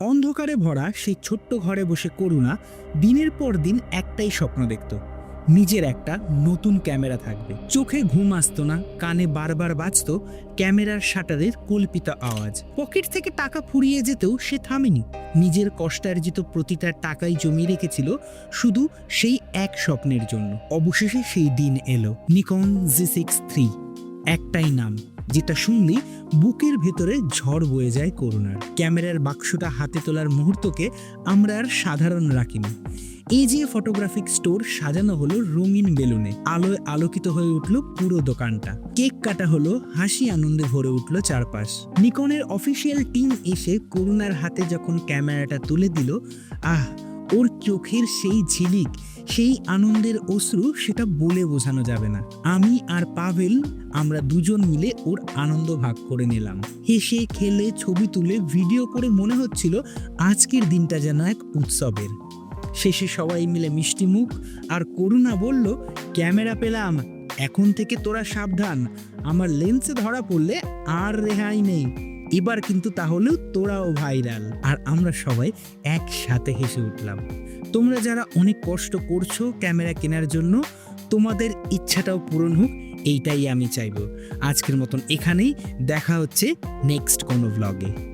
অন্ধকারে ভরা সেই ছোট্ট ঘরে বসে করুণা দিনের পর দিন একটাই স্বপ্ন দেখত, নিজের একটা নতুন ক্যামেরা থাকবে। চোখে ঘুম আসতো না, কানে বারবার বাজতো ক্যামেরার শাটারের কল্পিত আওয়াজ। পকেট থেকে টাকা ফুরিয়ে যেতেও সে থামেনি। নিজের কষ্টার্জিত প্রতিটা টাকাই জমিয়ে রেখেছিল শুধু সেই এক স্বপ্নের জন্য। অবশেষে সেই দিন এলো। নিকন Z6 III, একটাই নাম যেটা শুনলেই বুকের ভেতরে ঝড় বয়ে যায় করুণার। ক্যামেরার বাক্সটা হাতে তোলার মুহূর্তকে আমরা আর সাধারণ রাখিনি। এই যে ফটোগ্রাফিক স্টোর সাজানো হলো রঙিন বেলুনে, আলোয় আলোকিত হয়ে উঠল পুরো দোকানটা। কেক কাটা হলো, হাসি আনন্দে ভরে উঠল চারপাশ। নিকনের অফিসিয়াল টিম এসে করুণার হাতে যখন ক্যামেরাটা তুলে দিল, আহ, ওর চোখের সেই ঝিলিক, সেই আনন্দের অশ্রু, সেটা বলে বোঝানো যাবে না। আমি আর পাভেল, আমরা দুজন মিলে ওর আনন্দ ভাগ করে নিলাম। হেসে খেলে ছবি তুলে ভিডিও করে মনে হচ্ছিল আজকের দিনটা যেন এক উৎসবের। শেষে সবাই মিলে মিষ্টি মুখ, আর করুণা বলল, ক্যামেরা পেলাম, এখন থেকে তোরা সাবধান, আমার লেন্সে ধরা পড়লে আর রেহাই নেই। এবার কিন্তু তাহলেও তোরাও ভাইরাল। আর আমরা সবাই একসাথে হেসে উঠলাম। তোমরা যারা অনেক কষ্ট করছো ক্যামেরা কেনার জন্য, তোমাদের ইচ্ছাটাও পূরণ হোক, এইটাই আমি চাইবো। আজকের মতন এখানেই, দেখা হচ্ছে নেক্সট কোনো ভ্লগে।